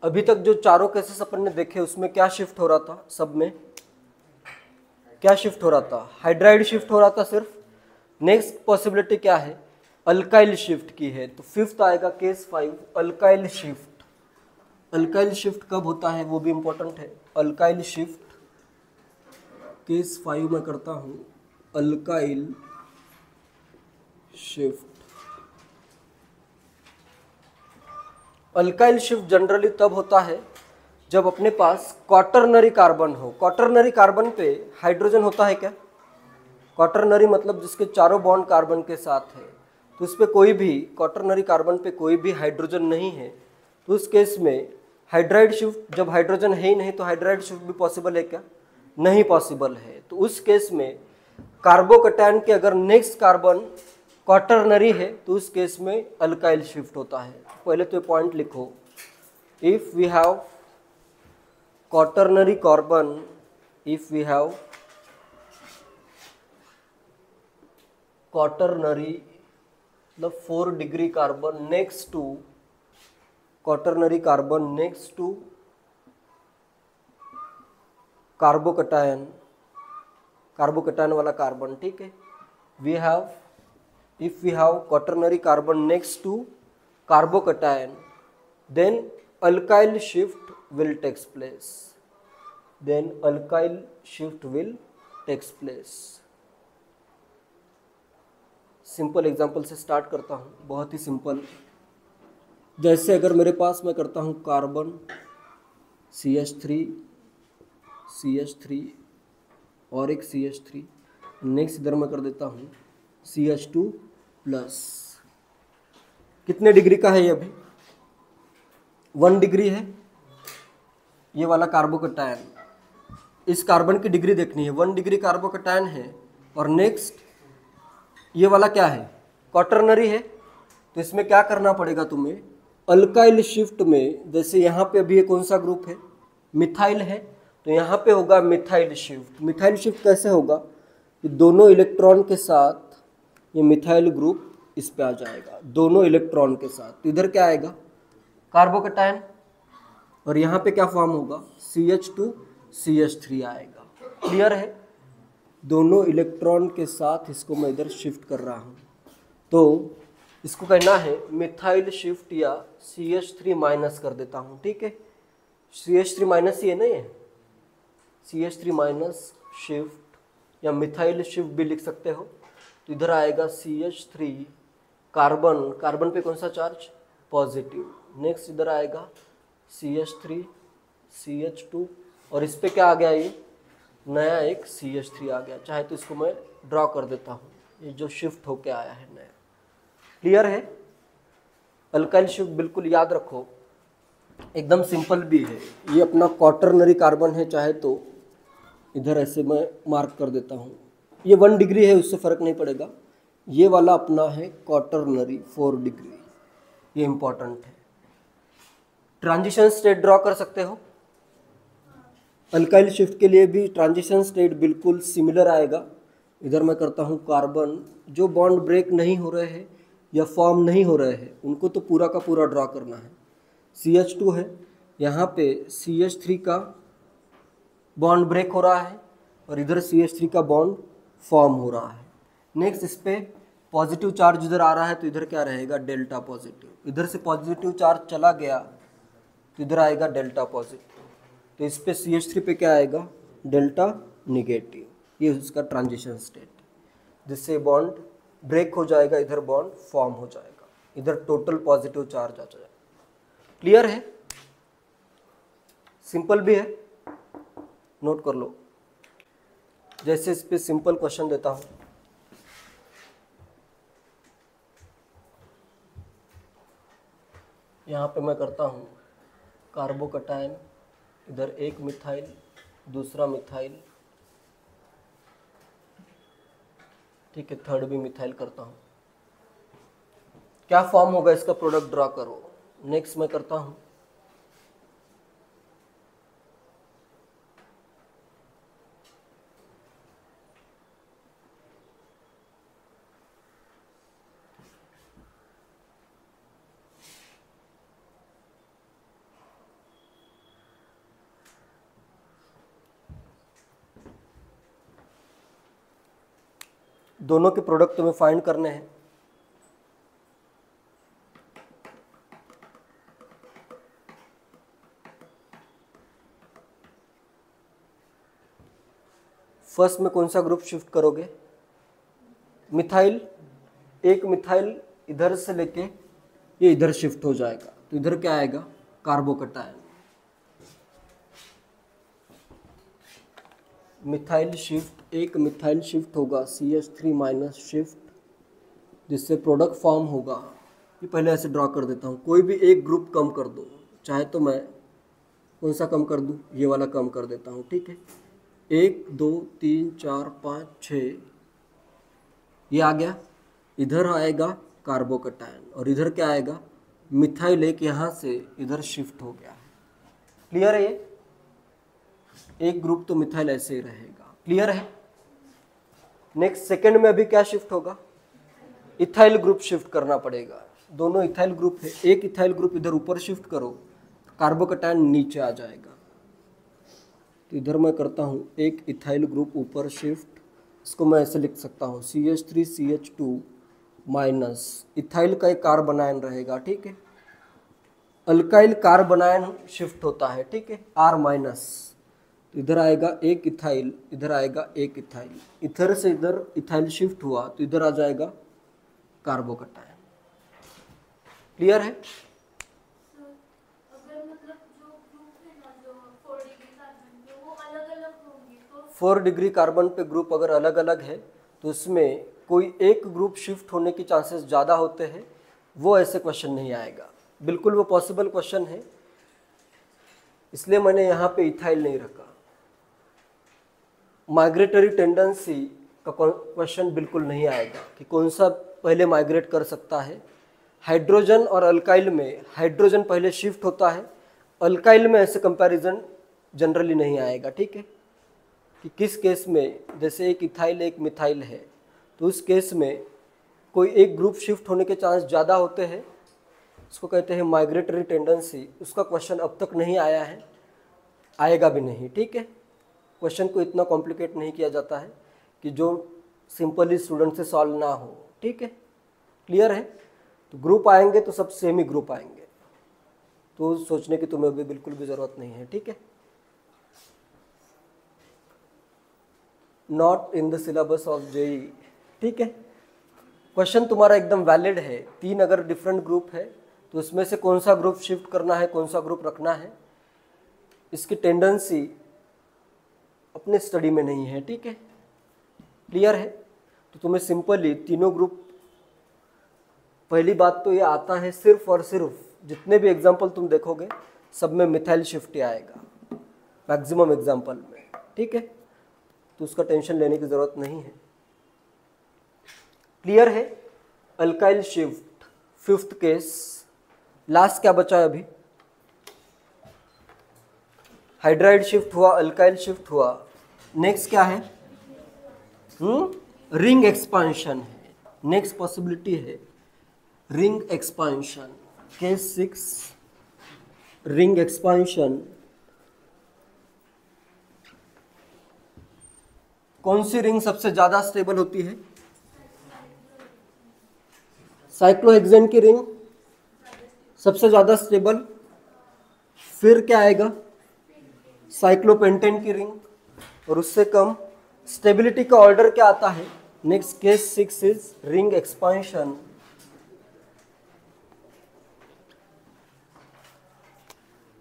अभी तक जो चारों केसेस अपन ने देखे उसमें क्या शिफ्ट हो रहा था, सब में क्या शिफ्ट हो रहा था, हाइड्राइड शिफ्ट हो रहा था सिर्फ। नेक्स्ट पॉसिबिलिटी क्या है, अल्काइल शिफ्ट की है, तो फिफ्थ आएगा case 5 alkyl shift. Alkyl shift कब होता है वो भी इंपॉर्टेंट है। अल्काइल शिफ्ट केस 5 में करता हूं, alkyl shift. Alkyl shift generally तब होता है जब अपने पास क्वाटरनरी कार्बन हो। क्वाटरनरी कार्बन पे हाइड्रोजन होता है क्या? क्वाटरनरी मतलब जिसके चारों बॉन्ड कार्बन के साथ है, तो इस पे कोई भी क्वाटरनरी कार्बन पे कोई भी हाइड्रोजन नहीं है, तो उस केस में हाइड्राइड शिफ्ट, जब हाइड्रोजन है ही नहीं तो हाइड्राइड शिफ्ट भी पॉसिबल है क्या? नहीं पॉसिबल है। तो उस केस में कार्बोकैटायन के अगर नेक्स्ट कार्बन क्वाटरनरी है तो उस केस में अल्काइल शिफ्ट होता है। पहले तो ये पॉइंट लिखो, if we have quaternary carbon, if we have quaternary the 4 degree carbon next to quaternary carbon next to carbocation, carbocation वाला कार्बन, ठीक है। We have, if we have quaternary carbon next to carbocation, then alkyl shift will takes place, then alkyl shift will takes place। Simple example से start करता हूँ, बहुत ही simple. जैसे अगर मेरे पास मैं करता हूँ कार्बन CH3 और एक CH3, नेक्स्ट इधर मैं कर देता हूँ CH2 प्लस। कितने डिग्री का है ये? अभी 1 डिग्री है ये वाला कार्बोकैटायन। इस कार्बन की डिग्री देखनी है, 1 डिग्री कार्बोकैटायन है, और नेक्स्ट ये वाला क्या है, क्वाटरनरी है। तो इसमें क्या करना पड़ेगा तुम्हें, अल्काइल शिफ्ट में, जैसे यहाँ पे अभी ये कौन सा ग्रुप है, मिथाइल है, तो यहाँ पे होगा मिथाइल शिफ्ट। मिथाइल शिफ्ट कैसे होगा, ये दोनों इलेक्ट्रॉन के साथ ये मिथाइल ग्रुप इस पे आ जाएगा, दोनों इलेक्ट्रॉन के साथ। तो इधर क्या आएगा, कार्बोकैटायन, और यहाँ पे क्या फॉर्म होगा, CH2 CH3 आएगा। क्लियर है? दोनों इलेक्ट्रॉन के साथ इसको मैं इधर शिफ्ट कर रहा हूँ, तो इसको कहना है मिथाइल शिफ्ट, या CH3 माइनस कर देता हूँ, ठीक है। CH3 माइनस ही है ना ये, CH3 माइनस शिफ्ट या मिथाइल शिफ्ट भी लिख सकते हो। तो इधर आएगा CH3 कार्बन, कार्बन पे कौन सा चार्ज, पॉजिटिव। नेक्स्ट इधर आएगा CH3 CH2, और इस पे क्या आ गया, ये नया एक CH3 आ गया। चाहे तो इसको मैं ड्रॉ कर देता हूँ, ये जो शिफ्ट होके आया है नया। क्लियर है? अल्काइल शिफ्ट बिल्कुल याद रखो, एकदम सिंपल भी है। ये अपना क्वाटरनरी कार्बन है, चाहे तो इधर ऐसे मैं मार्क कर देता हूँ, ये 1 डिग्री है, उससे फर्क नहीं पड़ेगा। ये वाला अपना है क्वाटरनरी 4 डिग्री, ये इंपॉर्टेंट है। ट्रांजिशन स्टेट ड्रॉ कर सकते हो, अल्काइल शिफ्ट के लिए भी ट्रांजिशन स्टेट बिल्कुल सिमिलर आएगा। इधर मैं करता हूँ कार्बन, जो बॉन्ड ब्रेक नहीं हो रहे हैं या फॉर्म नहीं हो रहे हैं उनको तो पूरा का पूरा ड्रॉ करना है। CH2 है, यहाँ पे CH3 का बॉन्ड ब्रेक हो रहा है और इधर CH3 का बॉन्ड फॉर्म हो रहा है। नेक्स्ट इस पे पॉजिटिव चार्ज इधर आ रहा है, तो इधर क्या रहेगा, डेल्टा पॉजिटिव। इधर से पॉजिटिव चार्ज चला गया तो इधर आएगा डेल्टा पॉजिटिव, तो इस पे CH3 पे क्या आएगा, डेल्टा निगेटिव। ये उसका ट्रांजिशन स्टेट, जिससे बॉन्ड ब्रेक हो जाएगा, इधर बॉन्ड फॉर्म हो जाएगा, इधर टोटल पॉजिटिव चार्ज आ जाएगा। क्लियर है? सिंपल भी है, नोट कर लो। जैसे इस पे सिंपल क्वेश्चन देता हूं, यहाँ पे मैं करता हूँ कार्बोकैटायन, इधर एक मिथाइल दूसरा मिथाइल, ठीक है, थर्ड भी मिथाइल करता हूँ। क्या फॉर्म होगा इसका, प्रोडक्ट ड्रॉ करो। नेक्स्ट मैं करता हूँ दोनों के प्रोडक्ट तुम्हें फाइंड करने हैं। फर्स्ट में कौन सा ग्रुप शिफ्ट करोगे? मिथाइल। एक मिथाइल इधर से लेके ये इधर शिफ्ट हो जाएगा, तो इधर क्या आएगा? कार्बोकटायन। मिथाइल शिफ्ट, एक मिथाइल शिफ्ट होगा CH3 माइनस शिफ्ट, जिससे प्रोडक्ट फॉर्म होगा। ये पहले ऐसे ड्रॉ कर देता हूँ, कोई भी एक ग्रुप कम कर दो, चाहे तो मैं कौन सा कम कर दूँ, ये वाला कम कर देता हूँ, ठीक है। 1 2 3 4 5 6 ये आ गया। इधर आएगा कार्बोकटायन और इधर क्या आएगा? मिथाइल। एक यहाँ से इधर शिफ्ट हो गया। क्लियर है? ये एक ग्रुप तो मिथाइल ऐसे ही रहेगा। क्लियर है? नेक्स्ट सेकंड में अभी क्या शिफ्ट होगा? इथाइल ग्रुप शिफ्ट करना पड़ेगा। दोनों इथाइल ग्रुप है, एक इथाइल ग्रुप इधर ऊपर शिफ्ट करो, कार्बोकटायन नीचे आ जाएगा। तो इधर मैं करता हूँ एक इथाइल ग्रुप ऊपर शिफ्ट, इसको मैं ऐसे लिख सकता हूँ CH3 CH2 माइनस, इथाइल का एक कार्बोनायन रहेगा, ठीक है। अल्काइल कार्बोनायन शिफ्ट होता है, ठीक है, R माइनस। तो इधर आएगा एक इथाइल, इधर आएगा एक इथाइल, इधर से इधर इथाइल शिफ्ट हुआ तो इधर आ जाएगा कार्बोकटायन। क्लियर है? अगर मतलब जो ग्रुप है ना, जो 4 डिग्री कार्बन के, वो अलग अलग होंगे तो 4 डिग्री कार्बन पे ग्रुप अगर अलग अलग है तो उसमें कोई एक ग्रुप शिफ्ट होने की चांसेस ज़्यादा होते हैं, वो ऐसे क्वेश्चन नहीं आएगा। बिल्कुल वो पॉसिबल क्वेश्चन है, इसलिए मैंने यहाँ पे इथाइल नहीं रखा। माइग्रेटरी टेंडेंसी का क्वेश्चन बिल्कुल नहीं आएगा कि कौन सा पहले माइग्रेट कर सकता है। हाइड्रोजन और अल्काइल में हाइड्रोजन पहले शिफ्ट होता है, अल्काइल में ऐसे कंपैरिजन जनरली नहीं आएगा, ठीक है। कि किस केस में, जैसे एक इथाइल एक मिथाइल है, तो उस केस में कोई एक ग्रुप शिफ्ट होने के चांस ज़्यादा होते हैं, उसको कहते हैं माइग्रेटरी टेंडेंसी। उसका क्वेश्चन अब तक नहीं आया है, आएगा भी नहीं, ठीक है। क्वेश्चन को इतना कॉम्प्लिकेट नहीं किया जाता है कि जो सिंपली स्टूडेंट से सॉल्व ना हो, ठीक है। क्लियर है? तो ग्रुप आएंगे तो सब सेम ही ग्रुप आएंगे, तो सोचने की तुम्हें भी बिल्कुल भी ज़रूरत नहीं है, ठीक है। Not in the syllabus of JEE, ठीक है। क्वेश्चन तुम्हारा एकदम वैलिड है। 3 अगर डिफरेंट ग्रुप है तो उसमें से कौन सा ग्रुप शिफ्ट करना है, कौन सा ग्रुप रखना है, इसकी टेंडेंसी अपने स्टडी में नहीं है, ठीक है। क्लियर है? तो तुम्हें सिंपली तीनों ग्रुप, पहली बात तो ये आता है सिर्फ और सिर्फ, जितने भी एग्जाम्पल तुम देखोगे सब में मिथाइल शिफ्ट ही आएगा मैक्सिमम एग्जाम्पल में, ठीक है। तो उसका टेंशन लेने की जरूरत नहीं है। क्लियर है? Alkyl shift, fifth case. Last क्या बचा है अभी? हाइड्राइड शिफ्ट हुआ, अल्काइल शिफ्ट हुआ, नेक्स्ट क्या है? रिंग एक्सपांशन है। नेक्स्ट पॉसिबिलिटी है ring expansion. Case 6, ring expansion. कौन सी रिंग सबसे ज्यादा स्टेबल होती है? साइक्लोहेक्सेन की रिंग सबसे ज्यादा स्टेबल। फिर क्या आएगा? साइक्लोपेंटेन की रिंग, और उससे कम। स्टेबिलिटी का ऑर्डर क्या आता है? Next case 6 is ring expansion.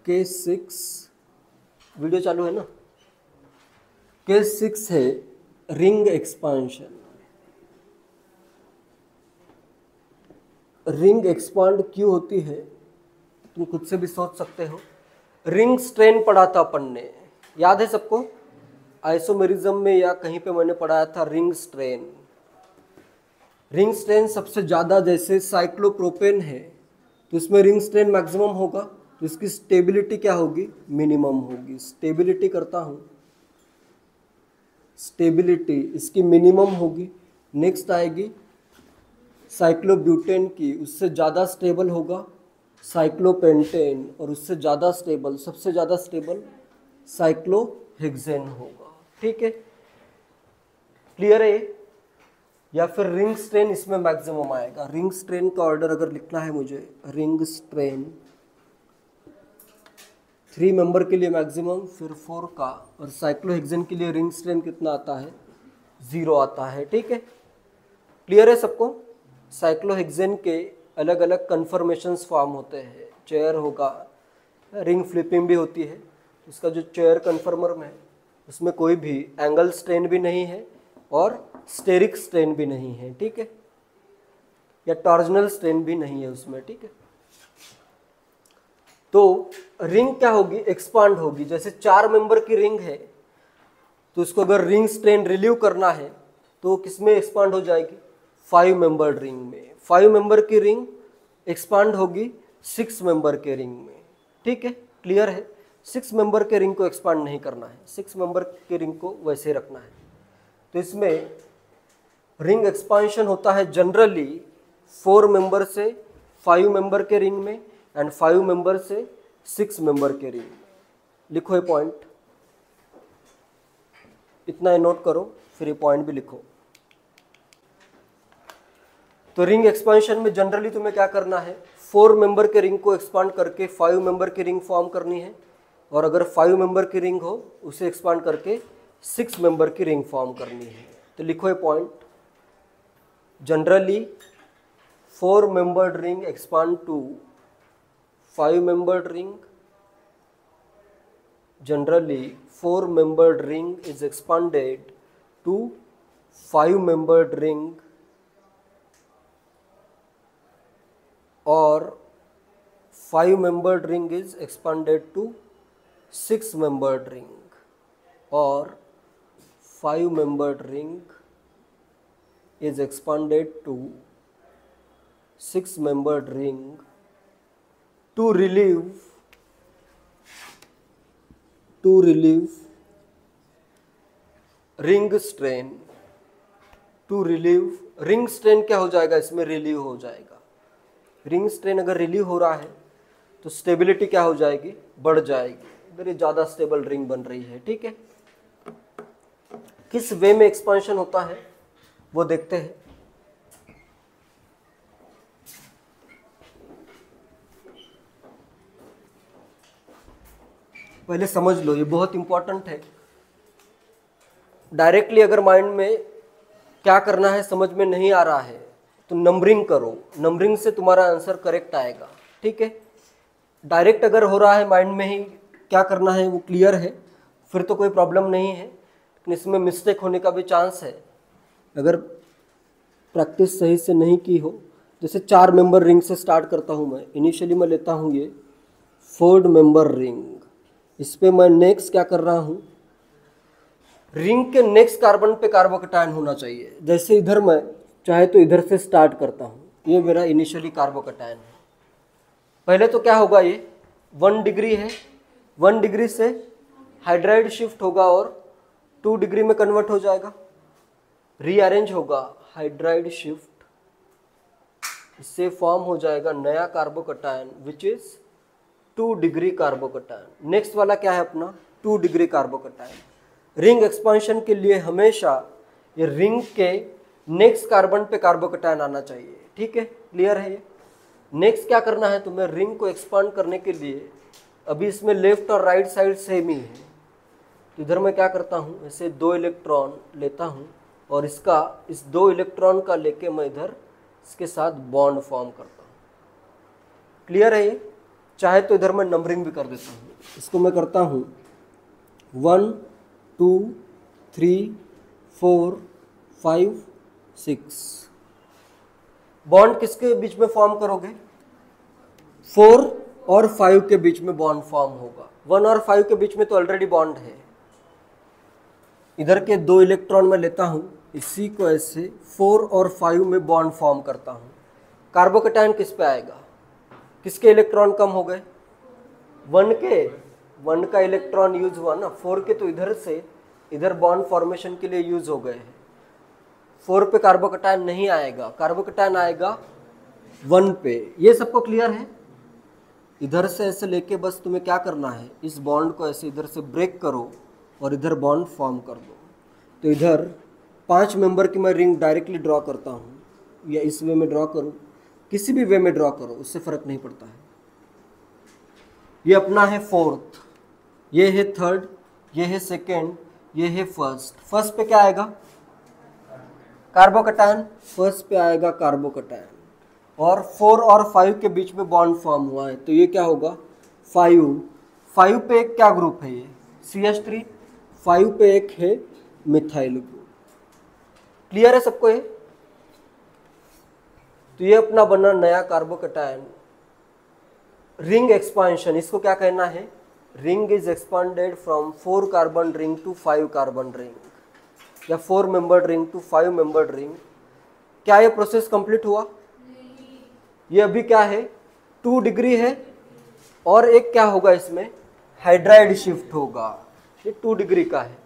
Case 6, video चालू है ना? केस 6 है रिंग एक्सपांशन। रिंग एक्सपांड क्यों होती है तुम खुद से भी सोच सकते हो। रिंग स्ट्रेन पढ़ा था अपन ने, याद है सबको? आइसोमेरिज्म में या कहीं पे मैंने पढ़ाया था रिंग स्ट्रेन। रिंग स्ट्रेन सबसे ज़्यादा, जैसे साइक्लोप्रोपेन है तो इसमें रिंग स्ट्रेन मैक्सिमम होगा, तो इसकी स्टेबिलिटी क्या होगी? मिनिमम होगी। स्टेबिलिटी करता हूँ, स्टेबिलिटी इसकी मिनिमम होगी। नेक्स्ट आएगी साइक्लोब्यूटेन की, उससे ज़्यादा स्टेबल होगा साइक्लोपेंटेन, और उससे ज़्यादा स्टेबल, सबसे ज़्यादा स्टेबल साइक्लोहेक्सेन होगा, ठीक है। क्लियर है? या फिर रिंग स्ट्रेन इसमें मैक्सिमम आएगा। रिंग स्ट्रेन का ऑर्डर अगर लिखना है मुझे, रिंग स्ट्रेन 3 मेंबर के लिए मैक्सिमम, फिर 4 का, और साइक्लोहेक्सेन के लिए रिंग स्ट्रेन कितना आता है, 0 आता है। ठीक है, क्लियर है सबको। साइक्लोहेक्सेन के अलग अलग कन्फर्मेशंस फॉर्म होते हैं, चेयर होगा, रिंग फ्लिपिंग भी होती है। इसका जो चेयर कन्फर्मर में है उसमें कोई भी एंगल स्ट्रेन भी नहीं है और स्टेरिक स्ट्रेन भी नहीं है। ठीक है, या टॉर्जनल स्ट्रेन भी नहीं है उसमें। ठीक है, तो रिंग क्या होगी, एक्सपांड होगी। जैसे 4 मेंबर की रिंग है तो उसको अगर रिंग स्ट्रेन रिलीव करना है तो किस में एक्सपांड हो जाएगी, 5 मेंबर रिंग में। 5 मेंबर की रिंग एक्सपांड होगी 6 मेंबर के रिंग में। ठीक है, क्लियर है। 6 मेंबर के रिंग को एक्सपांड नहीं करना है, 6 मेंबर के रिंग को वैसे ही रखना है। तो इसमें रिंग एक्सपांशन होता है जनरली 4 मेंबर से 5 मेंबर के रिंग में एंड 5 मेंबर से 6 मेंबर के रिंग में। लिखो ये पॉइंट, इतना ही नोट करो, फिर ये पॉइंट भी लिखो। तो रिंग एक्सपांशन में जनरली तुम्हें क्या करना है, 4 मेंबर के रिंग को एक्सपांड करके 5 मेंबर की रिंग फॉर्म करनी है, और अगर 5 मेंबर की रिंग हो उसे एक्सपांड करके 6 मेंबर की रिंग फॉर्म करनी है। तो लिखो ये point, generally 4 membered ring expand to 5 membered ring, generally 4 membered ring is expanded to 5 membered ring, or 5 membered ring is expanded to 6 membered ring, or 5 membered ring is expanded to 6 membered ring to relieve ring strain. To relieve ring strain क्या हो जाएगा, इसमें relieve हो जाएगा। Ring strain अगर relieve हो रहा है तो स्टेबिलिटी क्या हो जाएगी, बढ़ जाएगी। इधर ये ज़्यादा स्टेबल रिंग बन रही है। ठीक है, किस वे में एक्सपांशन होता है वो देखते हैं। पहले समझ लो, ये बहुत इंपॉर्टेंट है। डायरेक्टली अगर माइंड में क्या करना है समझ में नहीं आ रहा है तो नंबरिंग करो, नंबरिंग से तुम्हारा आंसर करेक्ट आएगा। ठीक है, डायरेक्ट अगर हो रहा है माइंड में ही क्या करना है वो क्लियर है फिर तो कोई प्रॉब्लम नहीं है, लेकिन इसमें मिस्टेक होने का भी चांस है अगर प्रैक्टिस सही से नहीं की हो। जैसे 4 मेंबर रिंग से स्टार्ट करता हूँ मैं, इनिशियली मैं लेता हूँ ये 4 मेंबर रिंग। इस पे मैं नेक्स्ट क्या कर रहा हूँ, रिंग के नेक्स्ट कार्बन पे कार्बोकैटायन होना चाहिए। जैसे इधर मैं चाहे तो इधर से स्टार्ट करता हूँ, ये मेरा इनिशियली कार्बोकैटायन है। पहले तो क्या होगा, ये 1 डिग्री है, 1 डिग्री से हाइड्राइड शिफ्ट होगा और 2 डिग्री में कन्वर्ट हो जाएगा, रीअरेंज होगा, हाइड्राइड शिफ्ट, इससे फॉर्म हो जाएगा नया carbocation which is 2 degree carbocation. Next वाला क्या है अपना 2 डिग्री कार्बोकैटायन। रिंग एक्सपांशन के लिए हमेशा ये रिंग के नेक्स्ट कार्बन पे कार्बोकैटायन आना चाहिए। ठीक है, क्लियर है ये। नेक्स्ट क्या करना है तुम्हें, रिंग को एक्सपांड करने के लिए अभी इसमें लेफ्ट और राइट साइड सेम ही है, तो इधर मैं क्या करता हूँ, ऐसे 2 इलेक्ट्रॉन लेता हूँ और इस 2 इलेक्ट्रॉन का लेके मैं इधर इसके साथ बॉन्ड फॉर्म करता हूँ। क्लियर है ये। चाहे तो इधर मैं नंबरिंग भी कर देता हूँ, इसको मैं करता हूँ 1 2 3 4 5 6। बॉन्ड किसके बीच में फॉर्म करोगे, 4 और 5 के बीच में बॉन्ड फॉर्म होगा। 1 और 5 के बीच में तो ऑलरेडी बॉन्ड है। इधर के 2 इलेक्ट्रॉन में लेता हूँ, इसी को ऐसे 4 और 5 में बॉन्ड फॉर्म करता हूँ। कार्बोकैटायन किस पे आएगा, किसके इलेक्ट्रॉन कम हो गए, 1 का इलेक्ट्रॉन यूज हुआ ना, 4 के तो इधर से इधर बॉन्ड फॉर्मेशन के लिए यूज हो गए हैं। 4 पे कार्बोकैटायन नहीं आएगा, कार्बोकैटायन आएगा 1 पे। ये सबको क्लियर है। इधर से ऐसे लेके बस तुम्हें क्या करना है, इस बॉन्ड को ऐसे इधर से ब्रेक करो और इधर बॉन्ड फॉर्म कर दो। तो इधर 5 मेंबर की मैं रिंग डायरेक्टली ड्रॉ करता हूँ या इस वे में ड्रॉ करूँ, किसी भी वे में ड्रॉ करो, उससे फ़र्क नहीं पड़ता है। ये अपना है फोर्थ, ये है थर्ड, ये है सेकेंड, ये है फर्स्ट। फर्स्ट पे क्या आएगा? कार्बोकैटायन। फर्स्ट पे आएगा कार्बोकैटायन। और 4 और 5 के बीच में बॉन्ड फॉर्म हुआ है, तो ये क्या होगा? 5 पे एक क्या ग्रुप है? ये CH3। 5 पे एक है मिथाइल ग्रुप। क्लियर है सबको ये? तो ये अपना बना नया कार्बोकैटायन। रिंग एक्सपांशन, इसको क्या कहना है? Ring is expanded from 4 carbon ring to 5 carbon ring या 4 membered ring to 5 membered ring. क्या ये प्रोसेस कंप्लीट हुआ? ये अभी क्या है? 2 डिग्री है और एक क्या होगा इसमें? हाइड्राइड शिफ्ट होगा। ये 2 डिग्री का है।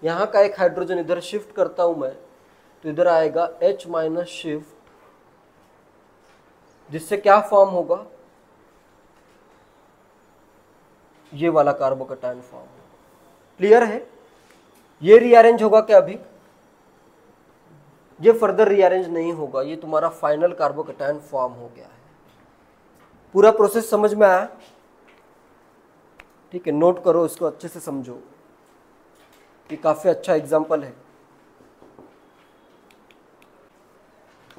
यहाँ का एक हाइड्रोजन इधर शिफ्ट करता हूं मैं, तो इधर आएगा H- शिफ्ट, जिससे क्या फॉर्म होगा? ये वाला कार्बोकैटायन फॉर्म होगा। क्लियर है? ये रीअरेंज होगा क्या अभी? ये फर्दर रीअरेंज नहीं होगा, ये तुम्हारा फाइनल कार्बोकैटायन फॉर्म हो गया है। पूरा प्रोसेस समझ में आया? ठीक है, नोट करो, इसको अच्छे से समझो, ये काफी अच्छा एग्जाम्पल है।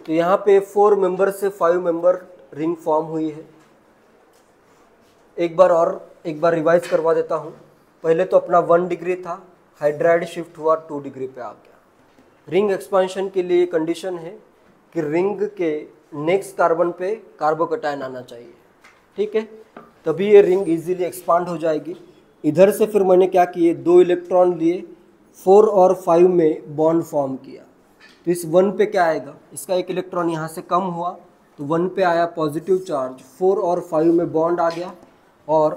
तो यहाँ पे 4 मेंबर से 5 मेंबर रिंग फॉर्म हुई है। एक बार रिवाइज करवा देता हूँ। पहले तो अपना 1 डिग्री था, हाइड्राइड शिफ्ट हुआ 2 डिग्री पे आ गया। रिंग एक्सपांशन के लिए कंडीशन है कि रिंग के नेक्स्ट कार्बन पे कार्बोकैटायन आना चाहिए। ठीक है, तभी ये रिंग इजीली एक्सपांड हो जाएगी। इधर से फिर मैंने क्या किए? 2 इलेक्ट्रॉन लिए, 4 और 5 में बॉन्ड फॉर्म किया। तो इस 1 पे क्या आएगा? इसका एक इलेक्ट्रॉन यहाँ से कम हुआ, तो 1 पे आया पॉजिटिव चार्ज। 4 और 5 में बॉन्ड आ गया, और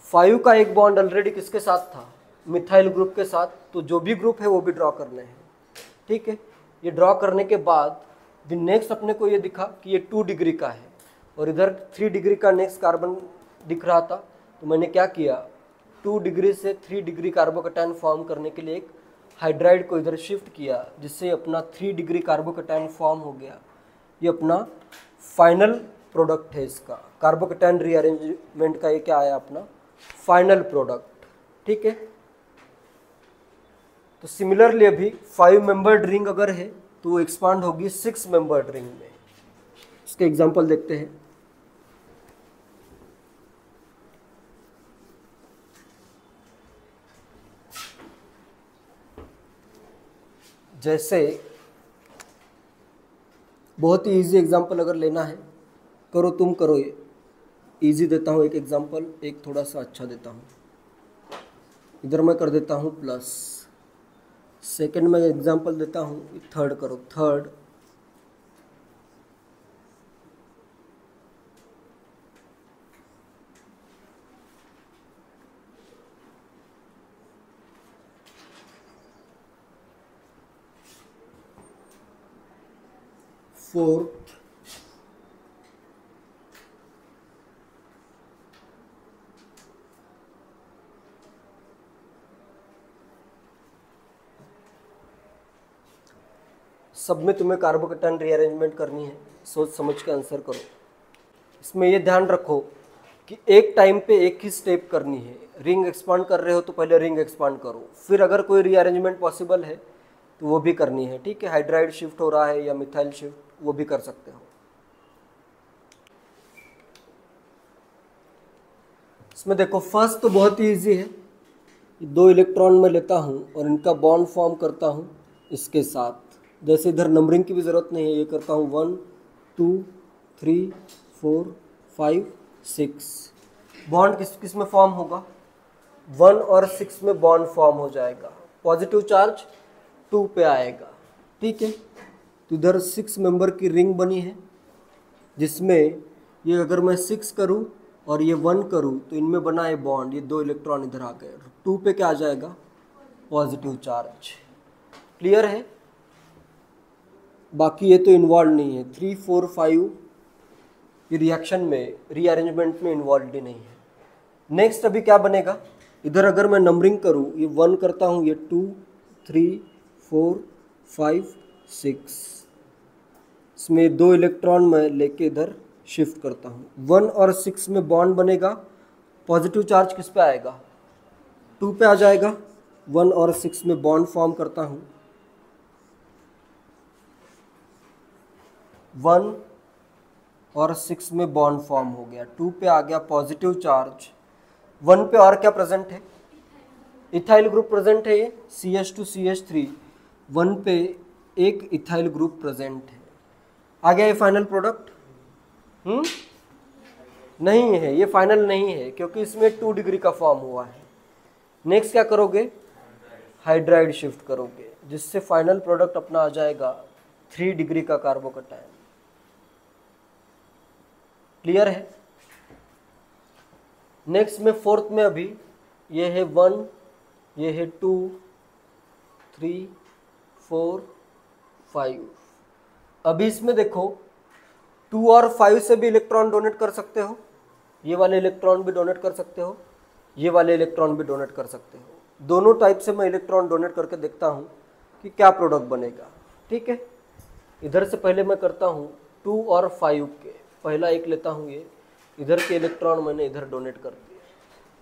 5 का एक बॉन्ड ऑलरेडी किसके साथ था? मिथाइल ग्रुप के साथ। तो जो भी ग्रुप है वो भी ड्रॉ करने हैं। ठीक है, ये ड्रॉ करने के बाद नेक्स्ट अपने को ये दिखा कि ये 2 डिग्री का है और इधर 3 डिग्री का नेक्स्ट कार्बन दिख रहा था। तो मैंने क्या किया? 2 डिग्री से 3 डिग्री कार्बोकैटायन फॉर्म करने के लिए एक हाइड्राइड को इधर शिफ्ट किया, जिससे अपना 3 डिग्री कार्बोकैटायन फॉर्म हो गया। ये अपना फाइनल प्रोडक्ट है इसका, कार्बोकैटायन रीअरेंजमेंट का। ये क्या आया? अपना फाइनल प्रोडक्ट। ठीक है, तो सिमिलरली अभी 5 मेंबर्ड रिंग अगर है तो वो एक्सपांड होगी 6 मेंबर्ड रिंग में। इसके एग्जांपल देखते हैं। जैसे बहुत ही इजी एग्जांपल अगर लेना है, करो, तुम करो। ये इजी देता हूँ एक एग्जांपल, एक थोड़ा सा अच्छा देता हूँ। इधर मैं कर देता हूँ प्लस। सेकंड में एग्जांपल देता हूँ, थर्ड करो। थर्ड, फोर्थ, सब में तुम्हें कार्बोकैटायन रीअरेंजमेंट करनी है। सोच समझ के आंसर करो। इसमें ये ध्यान रखो कि एक टाइम पे एक ही स्टेप करनी है। रिंग एक्सपांड कर रहे हो तो पहले रिंग एक्सपांड करो, फिर अगर कोई रीअरेंजमेंट पॉसिबल है तो वो भी करनी है। ठीक है, हाइड्राइड शिफ्ट हो रहा है या मिथाइल शिफ्ट, वो भी कर सकते हो। इसमें देखो, फर्स्ट तो बहुत ही ईजी है। 2 इलेक्ट्रॉन में लेता हूँ और इनका बॉन्ड फॉर्म करता हूँ इसके साथ। जैसे इधर नंबरिंग की भी ज़रूरत नहीं है, ये करता हूँ 1 2 3 4 5 6। बॉन्ड किस किस में फॉर्म होगा? 1 और 6 में बॉन्ड फॉर्म हो जाएगा। पॉजिटिव चार्ज 2 पे आएगा। ठीक है, तो इधर 6 मेंबर की रिंग बनी है, जिसमें ये अगर मैं 6 करूँ और ये 1 करूँ तो इनमें बना है बॉन्ड। ये 2 इलेक्ट्रॉन इधर आ गए, 2 पे क्या आ जाएगा? Positive charge. क्लियर है? बाकी ये तो इन्वॉल्व नहीं है। 3 4 5 ये रिएक्शन में, रीअरेंजमेंट में इन्वॉल्व ही नहीं है। नेक्स्ट अभी क्या बनेगा? इधर अगर मैं नंबरिंग करूँ, ये 1 करता हूँ, ये 2 3 4 5 6। इसमें 2 इलेक्ट्रॉन मैं लेके इधर शिफ्ट करता हूँ। 1 और 6 में बॉन्ड बनेगा, पॉजिटिव चार्ज किस पे आएगा? 2 पे आ जाएगा। 1 और 6 में बॉन्ड फॉर्म करता हूँ। 1 और 6 में बॉन्ड फॉर्म हो गया, 2 पे आ गया पॉजिटिव चार्ज। 1 पे और क्या प्रेजेंट है? इथाइल ग्रुप प्रेजेंट है, ये CH2CH3। 1 पे एक इथाइल ग्रुप प्रेजेंट है। आ गया ये फाइनल प्रोडक्ट? नहीं है, ये फाइनल नहीं है क्योंकि इसमें 2 डिग्री का फॉर्म हुआ है। नेक्स्ट क्या करोगे? हाइड्राइड शिफ्ट करोगे, जिससे फाइनल प्रोडक्ट अपना आ जाएगा 3 डिग्री का कार्बोकटायन। क्लियर है? नेक्स्ट में फोर्थ में अभी ये है 1, ये है 2 3 4 5। अभी इसमें देखो 2 और 5 से भी इलेक्ट्रॉन डोनेट कर सकते हो, ये वाले इलेक्ट्रॉन भी डोनेट कर सकते हो, ये वाले इलेक्ट्रॉन भी डोनेट कर सकते हो। दोनों टाइप से मैं इलेक्ट्रॉन डोनेट करके देखता हूँ कि क्या प्रोडक्ट बनेगा। ठीक है, इधर से पहले मैं करता हूँ 2 और 5 के। पहला एक लेता हूँ, ये इधर के इलेक्ट्रॉन मैंने इधर डोनेट कर दिए,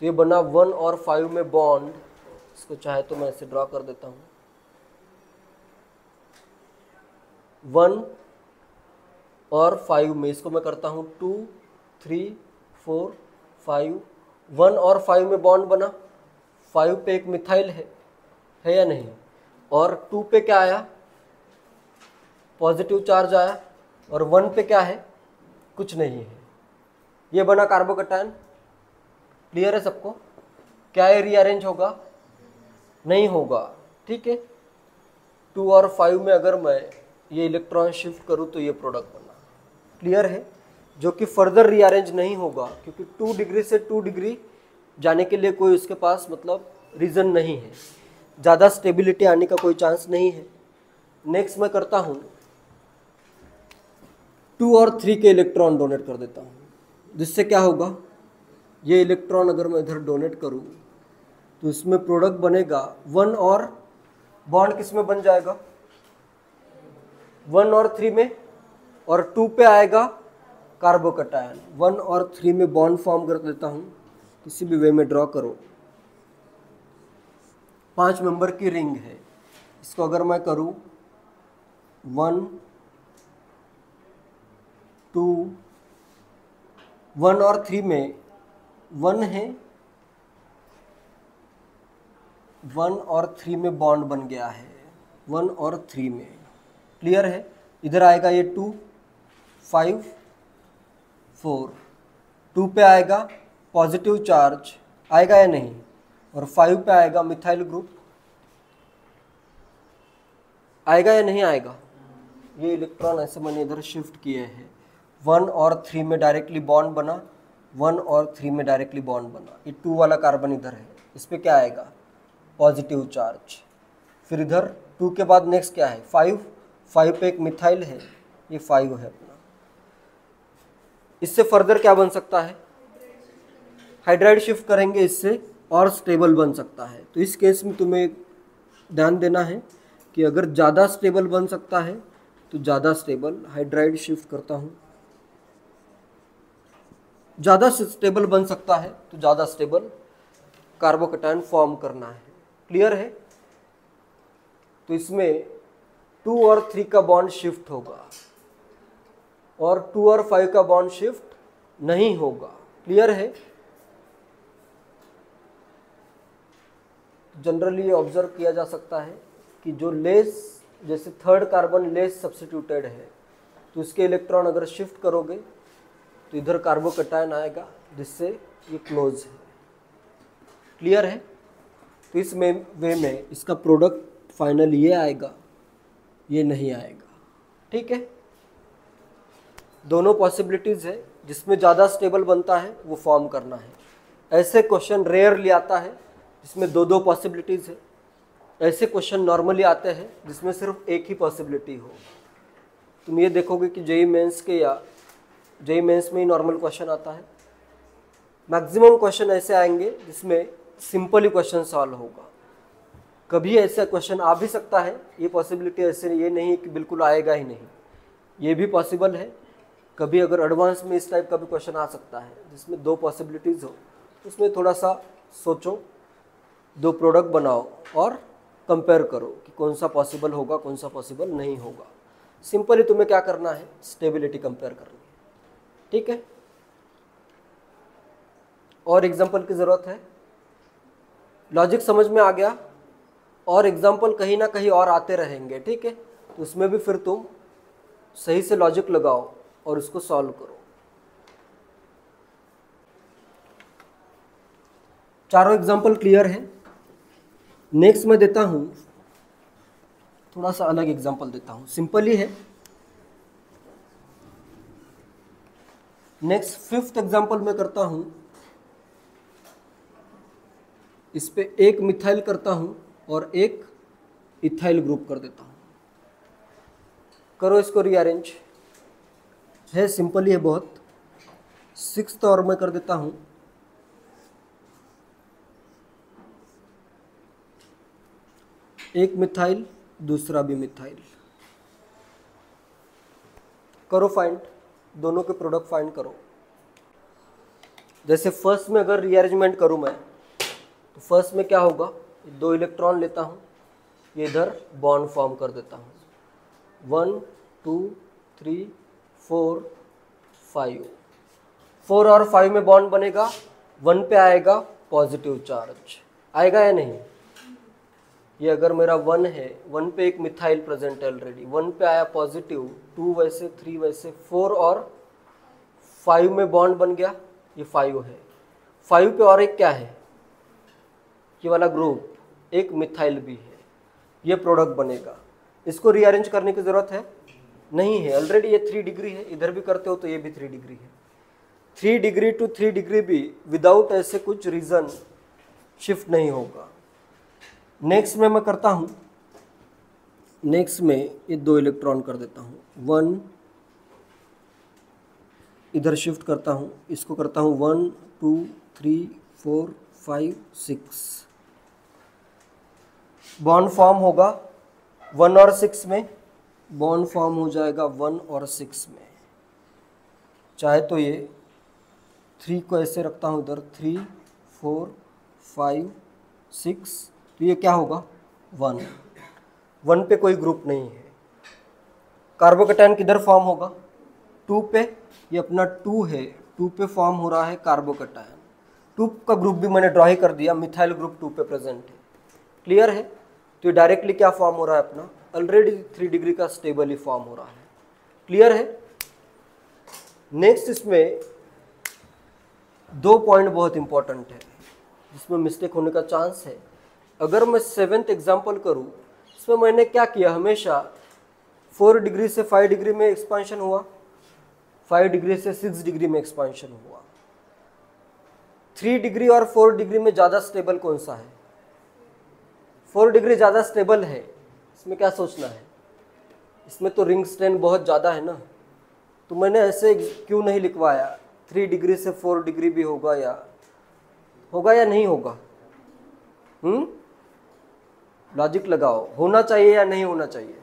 तो ये बना 1 और 5 में बॉन्ड। इसको चाहे तो मैं ऐसे ड्रॉ कर देता हूँ। 1 और 5 में इसको मैं करता हूँ 2 3 4 5। 1 और 5 में बॉन्ड बना, 5 पे एक मिथाइल है या नहीं? और 2 पे क्या आया? पॉजिटिव चार्ज आया। और 1 पे क्या है? कुछ नहीं है। ये बना कार्बोकटायन। क्लियर है सबको? क्या ये रीअरेंज होगा? नहीं होगा। ठीक है, 2 और 5 में अगर मैं ये इलेक्ट्रॉन शिफ्ट करूँ तो ये प्रोडक्ट बना। क्लियर है? जो कि फर्दर रीअरेंज नहीं होगा क्योंकि 2 डिग्री से 2 डिग्री जाने के लिए कोई उसके पास मतलब रीज़न नहीं है, ज़्यादा स्टेबिलिटी आने का कोई चांस नहीं है। नेक्स्ट मैं करता हूँ 2 और 3 के इलेक्ट्रॉन डोनेट कर देता हूँ, जिससे क्या होगा? ये इलेक्ट्रॉन अगर मैं इधर डोनेट करूँ तो इसमें प्रोडक्ट बनेगा 1 और बॉन्ड किस में बन जाएगा? 1 और 3 में। और 2 पे आएगा कार्बोकटायन। 1 और 3 में बॉन्ड फॉर्म कर देता हूँ, किसी भी वे में ड्रॉ करो। 5 मेंबर की रिंग है। इसको अगर मैं करूँ 1 2 1 और 3 में 1 है, 1 और 3 में बॉन्ड बन गया है। 1 और 3 में। क्लियर है? इधर आएगा ये 2 5 4। 2 पे आएगा पॉजिटिव चार्ज, आएगा या नहीं? और 5 पे आएगा मिथाइल ग्रुप, आएगा या नहीं आएगा? ये इलेक्ट्रॉन ऐसे मैंने इधर शिफ्ट किए हैं। 1 और 3 में डायरेक्टली बॉन्ड बना, 1 और 3 में डायरेक्टली बॉन्ड बना। ये 2 वाला कार्बन इधर है, इस पर क्या आएगा? Positive charge. फिर इधर 2 के बाद नेक्स्ट क्या है? 5 पे एक मिथाइल है, ये 5 है अपना। इससे फर्दर क्या बन सकता है? हाइड्राइड शिफ्ट करेंगे, इससे और स्टेबल बन सकता है। तो इस केस में तुम्हें ध्यान देना है कि अगर ज़्यादा स्टेबल बन सकता है तो ज़्यादा स्टेबल हाइड्राइड शिफ्ट करता हूँ, ज़्यादा स्टेबल बन सकता है तो ज़्यादा स्टेबल कार्बोकटायन फॉर्म करना है। क्लियर है? तो इसमें 2 और 3 का बॉन्ड शिफ्ट होगा और 2 और 5 का बॉन्ड शिफ्ट नहीं होगा। क्लियर है? जनरली ऑब्जर्व किया जा सकता है कि जो लेस, जैसे 3rd कार्बन लेस सब्स्टिट्यूटेड है तो इसके इलेक्ट्रॉन अगर शिफ्ट करोगे तो इधर कार्बोकटायन आएगा, जिससे ये क्लोज है। क्लियर है? तो इस वे में इसका प्रोडक्ट फाइनल ये आएगा, ये नहीं आएगा। ठीक है, दोनों पॉसिबिलिटीज़ है, जिसमें ज़्यादा स्टेबल बनता है वो फॉर्म करना है। ऐसे क्वेश्चन रेयरली आता है जिसमें 2 पॉसिबिलिटीज़ है। ऐसे क्वेश्चन नॉर्मली आते हैं जिसमें सिर्फ एक ही पॉसिबिलिटी हो। तुम ये देखोगे कि जेईई मेंस के या जेईई मेंस में ही नॉर्मल क्वेश्चन आता है। मैक्सिमम क्वेश्चन ऐसे आएंगे जिसमें सिंपल ही क्वेश्चन सॉल्व होगा। कभी ऐसा क्वेश्चन आ भी सकता है, ये पॉसिबिलिटी ऐसे ये नहीं कि बिल्कुल आएगा ही नहीं, ये भी पॉसिबल है। कभी अगर एडवांस में इस टाइप का भी क्वेश्चन आ सकता है जिसमें दो पॉसिबिलिटीज़ हो, उसमें थोड़ा सा सोचो, दो प्रोडक्ट बनाओ और कंपेयर करो कि कौन सा पॉसिबल होगा कौन सा पॉसिबल नहीं होगा। सिंपली तुम्हें क्या करना है, स्टेबिलिटी कंपेयर करनी है, ठीक है। और एग्जांपल की ज़रूरत है, लॉजिक समझ में आ गया, और एग्जांपल कहीं ना कहीं और आते रहेंगे, ठीक है। तो उसमें भी फिर तुम सही से लॉजिक लगाओ और उसको सॉल्व करो। चारों एग्जांपल क्लियर है। नेक्स्ट मैं देता हूं, थोड़ा सा अलग एग्जांपल देता हूं, सिंपल ही है। नेक्स्ट 5th एग्जांपल मैं करता हूं, इस पे एक मिथाइल करता हूं और एक इथाइल ग्रुप कर देता हूं। करो इसको रीअरेंज, है सिंपल ही है बहुत। 6th और मैं कर देता हूं, एक मिथाइल दूसरा भी मिथाइल। करो फाइंड, दोनों के प्रोडक्ट फाइंड करो। जैसे फर्स्ट में अगर रीअरेंजमेंट करूं मैं, तो फर्स्ट में क्या होगा, 2 इलेक्ट्रॉन लेता हूं, ये इधर बॉन्ड फॉर्म कर देता हूं, 1 2 3 4 5। 4 और 5 में बॉन्ड बनेगा, 1 पे आएगा पॉजिटिव चार्ज, आएगा या नहीं। ये अगर मेरा 1 है, 1 पे एक मिथाइल प्रेजेंट है ऑलरेडी, 1 पे आया पॉजिटिव, 2 वैसे 3 वैसे, 4 और 5 में बॉन्ड बन गया, ये 5 है। 5 पे और एक क्या है, ये वाला ग्रुप, एक मिथाइल भी है, ये प्रोडक्ट बनेगा। इसको रीअरेंज करने की ज़रूरत है नहीं है, ऑलरेडी ये 3 डिग्री है, इधर भी करते हो तो ये भी 3 डिग्री है। 3 डिग्री टू 3 डिग्री भी विदाउट ऐसे कुछ रीज़न शिफ्ट नहीं होगा। नेक्स्ट में मैं करता हूँ, नेक्स्ट में ये 2 इलेक्ट्रॉन कर देता हूँ, 1 इधर शिफ्ट करता हूँ, इसको करता हूँ 1 2 3 4 5 6। बॉन्ड फॉर्म होगा 1 और 6 में, बॉन्ड फॉर्म हो जाएगा 1 और 6 में। चाहे तो ये 3 को ऐसे रखता हूँ इधर, 3 4 5 6, तो ये क्या होगा 1। 1 पे कोई ग्रुप नहीं है। कार्बोकैटायन किधर फॉर्म होगा, 2 पे, ये अपना 2 है, 2 पे फॉर्म हो रहा है कार्बोकैटायन। 2 का ग्रुप भी मैंने ड्रॉ ही कर दिया, मिथाइल ग्रुप 2 पे प्रेजेंट है, क्लियर है। तो ये डायरेक्टली क्या फॉर्म हो रहा है अपना, ऑलरेडी 3 डिग्री का स्टेबल ही फॉर्म हो रहा है, क्लियर है। नेक्स्ट इसमें 2 पॉइंट बहुत इंपॉर्टेंट है जिसमें मिस्टेक होने का चांस है। अगर मैं 7th एग्जाम्पल करूँ, इसमें मैंने क्या किया, हमेशा 4 डिग्री से 5 डिग्री में एक्सपांशन हुआ, 5 डिग्री से 6 डिग्री में एक्सपांशन हुआ। 3 डिग्री और 4 डिग्री में ज़्यादा स्टेबल कौन सा है, 4 डिग्री ज़्यादा स्टेबल है। इसमें क्या सोचना है, इसमें तो रिंग स्ट्रेन बहुत ज़्यादा है ना, तो मैंने ऐसे क्यों नहीं लिखवाया, 3 डिग्री से 4 डिग्री भी होगा या नहीं होगा। लॉजिक लगाओ, होना चाहिए या नहीं होना चाहिए,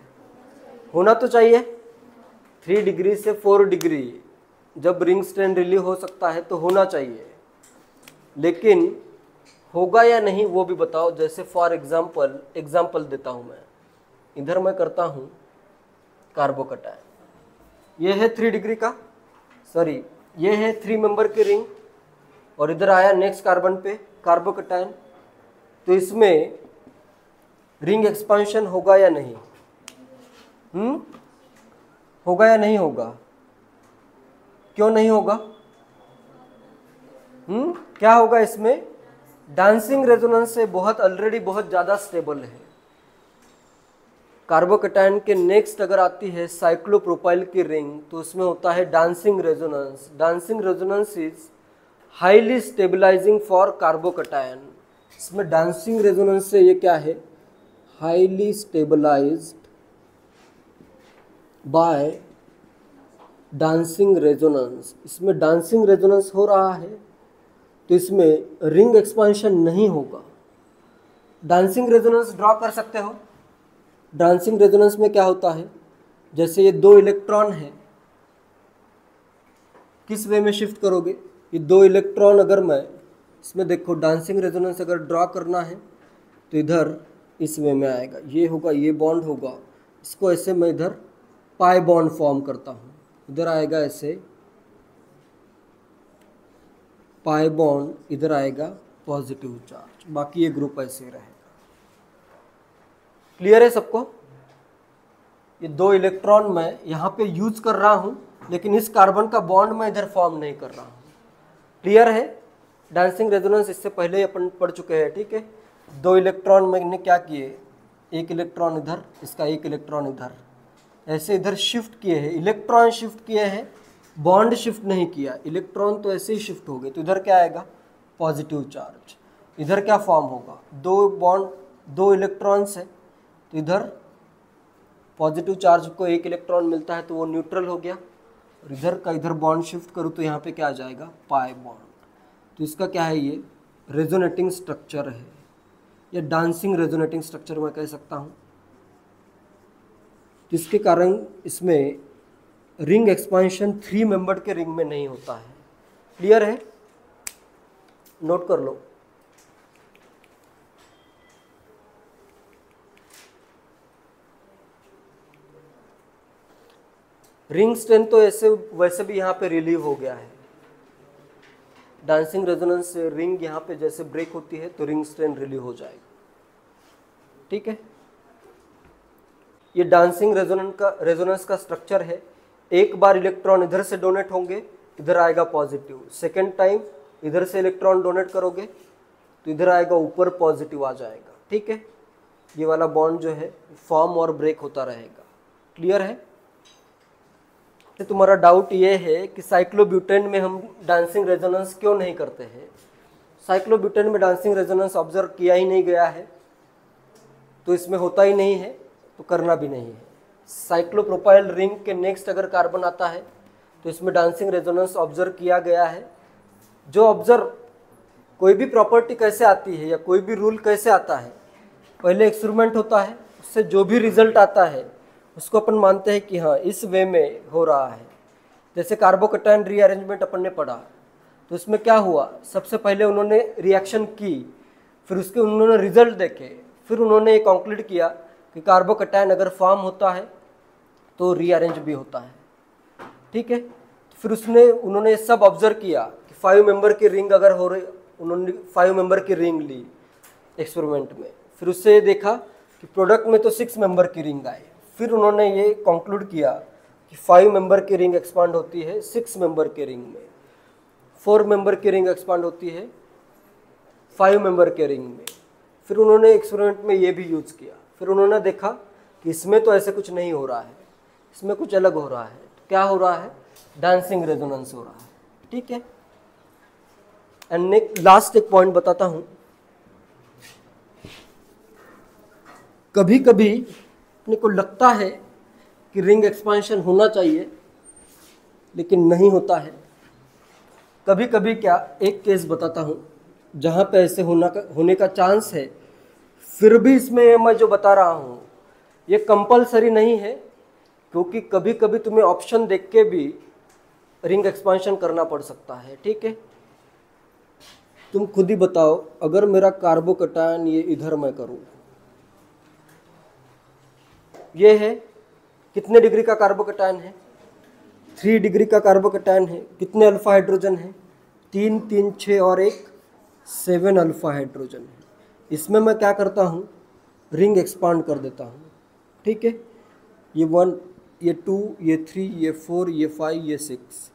होना तो चाहिए। 3 डिग्री से 4 डिग्री जब रिंग स्ट्रेन रिलीव हो सकता है तो होना चाहिए, लेकिन होगा या नहीं वो भी बताओ। जैसे फॉर एग्जाम्पल देता हूँ मैं, इधर मैं करता हूँ कार्बोकैटायन, ये है 3 डिग्री का, सॉरी ये है 3 मेंबर की रिंग, और इधर आया नेक्स्ट कार्बन पे कार्बोकैटायन, तो इसमें रिंग एक्सपांशन होगा या नहीं, होगा या नहीं होगा, क्यों नहीं होगा, क्या होगा इसमें, डांसिंग रेजोनेंस से बहुत ऑलरेडी बहुत ज़्यादा स्टेबल है। कार्बोकैटायन के नेक्स्ट अगर आती है साइक्लोप्रोपाइल की रिंग, तो उसमें होता है dancing resonance. Dancing resonance is highly stabilising for carbocation. इसमें डांसिंग रेजोनेंस से ये क्या है, highly stabilised by dancing resonance. इसमें डांसिंग रेजोनेंस हो रहा है तो इसमें रिंग एक्सपांशन नहीं होगा। डांसिंग रेजोनेंस ड्रॉ कर सकते हो। डांसिंग रेजोनेंस में क्या होता है, जैसे ये दो इलेक्ट्रॉन है, किस वे में शिफ्ट करोगे, ये दो इलेक्ट्रॉन अगर मैं इसमें देखो डांसिंग रेजोनेंस अगर ड्रॉ करना है तो इधर इस वे में आएगा, ये होगा, ये बॉन्ड होगा, इसको ऐसे मैं इधर पाई बॉन्ड फॉर्म करता हूँ, इधर आएगा ऐसे पाई बॉन्ड, इधर आएगा पॉजिटिव चार्ज, बाकी ये ग्रुप ऐसे रहेगा। क्लियर है सबको? ये दो इलेक्ट्रॉन मैं यहाँ पे यूज कर रहा हूँ, लेकिन इस कार्बन का बॉन्ड मैं इधर फॉर्म नहीं कर रहा हूँ। क्लियर है? डांसिंग रेजोनेंस इससे पहले ही अपन पढ़ चुके हैं, ठीक है। दो इलेक्ट्रॉन मैंने क्या किए, एक इलेक्ट्रॉन इधर, इसका एक इलेक्ट्रॉन इधर, ऐसे इधर शिफ्ट किए हैं, इलेक्ट्रॉन शिफ्ट किए हैं, बॉन्ड शिफ्ट नहीं किया। इलेक्ट्रॉन तो ऐसे ही शिफ्ट हो गए, तो इधर क्या आएगा, पॉजिटिव चार्ज। इधर क्या फॉर्म होगा, दो बॉन्ड, दो इलेक्ट्रॉन्स है, तो इधर पॉजिटिव चार्ज को एक इलेक्ट्रॉन मिलता है तो वो न्यूट्रल हो गया, और इधर का इधर बॉन्ड शिफ्ट करूँ तो यहाँ पे क्या आ जाएगा, पाई बॉन्ड। तो इसका क्या है, ये रेजोनेटिंग स्ट्रक्चर है, या डांसिंग रेजोनेटिंग स्ट्रक्चर मैं कह सकता हूँ। जिसके कारण इसमें रिंग एक्सपांशन 3 मेंबर्ड के रिंग में नहीं होता है। क्लियर है? नोट कर लो। रिंग स्ट्रेंथ तो ऐसे वैसे भी यहाँ पे रिलीव हो गया है। डांसिंग रेजोनेंस से रिंग यहाँ पे जैसे ब्रेक होती है तो रिंग स्ट्रेंथ रिलीव हो जाएगा। ठीक है, ये डांसिंग रेजोनेंस का स्ट्रक्चर है। एक बार इलेक्ट्रॉन इधर से डोनेट होंगे, इधर आएगा पॉजिटिव। सेकेंड टाइम इधर से इलेक्ट्रॉन डोनेट करोगे तो इधर आएगा, ऊपर पॉजिटिव आ जाएगा। ठीक है, ये वाला बॉन्ड जो है फॉर्म और ब्रेक होता रहेगा। क्लियर है? तो तुम्हारा डाउट ये है कि साइक्लोब्यूटेन में हम डांसिंग रेजोनेंस क्यों नहीं करते हैं। साइक्लोब्यूटेन में डांसिंग रेजोनेंस ऑब्जर्व किया ही नहीं गया है, तो इसमें होता ही नहीं है, तो करना भी नहीं है। साइक्लोप्रोपाइल रिंग के नेक्स्ट अगर कार्बन आता है तो इसमें डांसिंग रेजोनेंस ऑब्जर्व किया गया है। जो ऑब्जर्व, कोई भी प्रॉपर्टी कैसे आती है या कोई भी रूल कैसे आता है, पहले एक्सपेरिमेंट होता है, उससे जो भी रिजल्ट आता है उसको अपन मानते हैं कि हाँ इस वे में हो रहा है। जैसे कार्बोकैटायन रीअरेंजमेंट अपन ने पढ़ा, तो इसमें क्या हुआ, सबसे पहले उन्होंने रिएक्शन की, फिर उसके उन्होंने रिजल्ट देखे, फिर उन्होंने ये कंक्लूड किया कि कार्बोकैटायन अगर फॉर्म होता है तो रीअरेंज भी होता है। ठीक है, फिर उन्होंने सब ऑब्जर्व किया कि 5 मेंबर की रिंग अगर हो रही, उन्होंने 5 मेंबर की रिंग ली एक्सपेरिमेंट में, फिर उससे देखा कि प्रोडक्ट में तो 6 मेंबर की रिंग आई। फिर उन्होंने ये कंक्लूड किया कि 5 मेंबर की रिंग एक्सपांड होती है 6 मेंबर के रिंग में, 4 मेंबर की रिंग एक्सपांड होती है 5 मेंबर के रिंग में। फिर उन्होंने एक्सपेरिमेंट में ये भी यूज़ किया, फिर उन्होंने देखा कि इसमें तो ऐसे कुछ नहीं हो रहा है, इसमें कुछ अलग हो रहा है। तो क्या हो रहा है, डांसिंग रेजोनेंस हो रहा है। ठीक है, एंड लास्ट एक पॉइंट बताता हूँ। कभी कभी अपने को लगता है कि रिंग एक्सपांशन होना चाहिए, लेकिन नहीं होता है। कभी कभी क्या, एक केस बताता हूँ जहाँ पे ऐसे होने का चांस है, फिर भी इसमें मैं जो बता रहा हूँ ये कंपलसरी नहीं है, क्योंकि कभी कभी तुम्हें ऑप्शन देख के भी रिंग एक्सपांशन करना पड़ सकता है। ठीक है, तुम खुद ही बताओ, अगर मेरा कार्बोकैटायन ये इधर मैं करूँ, ये है कितने डिग्री का कार्बोकैटायन है, 3 डिग्री का कार्बोकैटायन है। कितने अल्फा हाइड्रोजन है, 3 3 6 और 1 7 अल्फा हाइड्रोजन है। इसमें मैं क्या करता हूँ, रिंग एक्सपांड कर देता हूँ। ठीक है, ये 1, ये 2, ये 3, ये 4, ये 5, ये 6।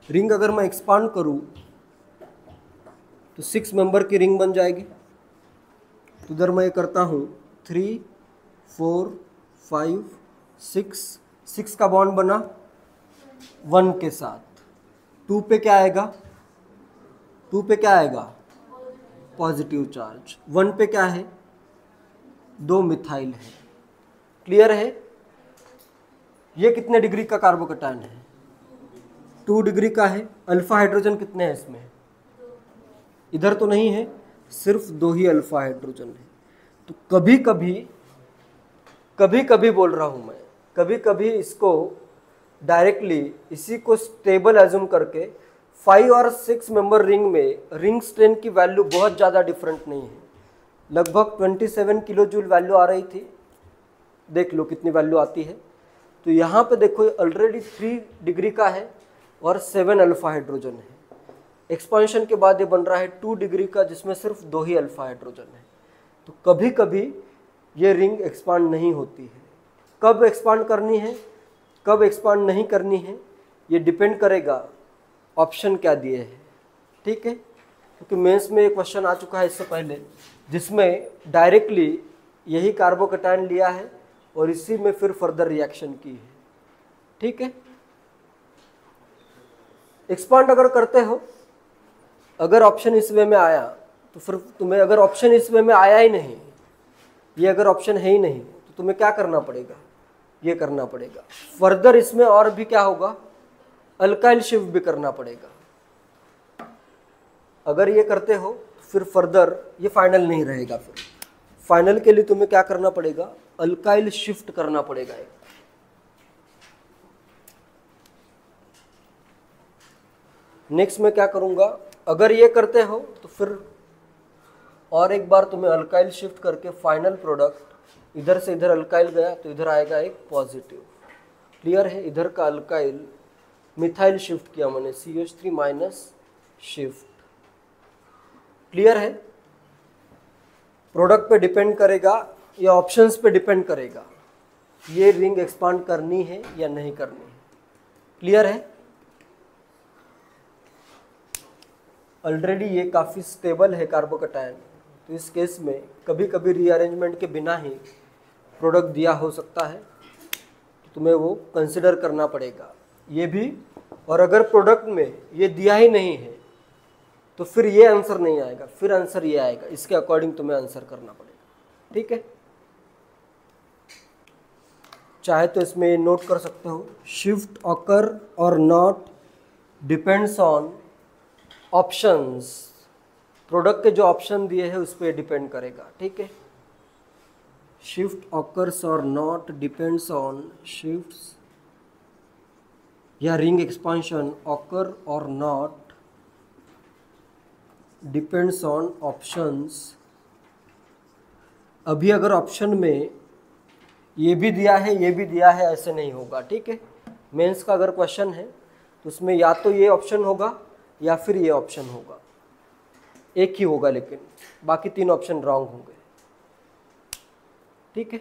रिंग अगर मैं एक्सपांड करूँ तो 6 मेंबर की रिंग बन जाएगी। तो उधर मैं ये करता हूँ 3 4 5 6 का बॉन्ड बना 1 के साथ। 2 पे क्या आएगा, 2 पे क्या आएगा, पॉजिटिव चार्ज। 1 पे क्या है, 2 मिथाइल है। क्लियर है? ये कितने डिग्री का कार्बोकैटायन है, 2 डिग्री का है। अल्फा हाइड्रोजन कितने हैं इसमें, इधर तो नहीं है, सिर्फ 2 ही अल्फा हाइड्रोजन है। तो कभी कभी बोल रहा हूँ मैं, कभी कभी इसको डायरेक्टली इसी को स्टेबल एज्यूम करके 5 और 6 मेंबर रिंग में रिंग स्ट्रेन की वैल्यू बहुत ज़्यादा डिफरेंट नहीं है, लगभग 27 किलो जूल वैल्यू आ रही थी, देख लो कितनी वैल्यू आती है। तो यहाँ पे देखो ऑलरेडी 3 डिग्री का है और 7 अल्फा हाइड्रोजन है। एक्सपांशन के बाद ये बन रहा है 2 डिग्री का जिसमें सिर्फ 2 ही अल्फा हाइड्रोजन है। तो कभी कभी ये रिंग एक्सपांड नहीं होती है। कब एक्सपांड करनी है, कब एक्सपांड नहीं करनी है, ये डिपेंड करेगा ऑप्शन क्या दिए हैं, ठीक है। क्योंकि मेंस में एक क्वेश्चन आ चुका है इससे पहले जिसमें डायरेक्टली यही कार्बोकैटायन लिया है और इसी में फिर फर्दर रिएक्शन की है, ठीक है। एक्सपांड अगर करते हो, अगर ऑप्शन इस वे में आया तो फिर तुम्हें, अगर ऑप्शन इस वे में आया ही नहीं, ये अगर ऑप्शन है ही नहीं, तो तुम्हें क्या करना पड़ेगा, ये करना पड़ेगा। फर्दर इसमें और भी क्या होगा, अल्काइल शिफ्ट भी करना पड़ेगा। अगर ये करते हो फिर फर्दर ये फाइनल नहीं रहेगा, फिर फाइनल के लिए तुम्हें क्या करना पड़ेगा, अल्काइल शिफ्ट करना पड़ेगा। नेक्स्ट में क्या करूंगा, अगर ये करते हो तो फिर और एक बार तुम्हें अल्काइल शिफ्ट करके फाइनल प्रोडक्ट, इधर से इधर अल्काइल गया तो इधर आएगा एक पॉजिटिव, क्लियर है। इधर का अल्काइल मिथाइल शिफ्ट किया मैंने, CH3 माइनस शिफ्ट, क्लियर है। प्रोडक्ट पे डिपेंड करेगा या ऑप्शंस पे डिपेंड करेगा, ये रिंग एक्सपांड करनी है या नहीं करनी है, क्लियर है। ऑलरेडी ये काफ़ी स्टेबल है कार्बोकैटायन, तो इस केस में कभी कभी रीअरेंजमेंट के बिना ही प्रोडक्ट दिया हो सकता है, तो तुम्हें वो कंसिडर करना पड़ेगा ये भी। और अगर प्रोडक्ट में ये दिया ही नहीं है तो फिर ये आंसर नहीं आएगा, फिर आंसर ये आएगा, इसके अकॉर्डिंग तुम्हें आंसर करना पड़ेगा, ठीक है। चाहे तो इसमें नोट कर सकते हो, शिफ्ट ऑकर और not depends on options, product के जो ऑप्शन दिए हैं उस पर डिपेंड करेगा, ठीक है। शिफ्ट ऑकर्स और नॉट डिपेंड्स ऑन शिफ्ट्स या रिंग एक्सपांशन ऑकर और नॉट डिपेंड्स ऑन ऑप्शंस। अभी अगर ऑप्शन में ये भी दिया है ये भी दिया है, ऐसे नहीं होगा, ठीक है। मेंस का अगर क्वेश्चन है तो उसमें या तो ये ऑप्शन होगा या फिर ये ऑप्शन होगा, एक ही होगा, लेकिन बाकी 3 ऑप्शन रॉन्ग होंगे, ठीक है।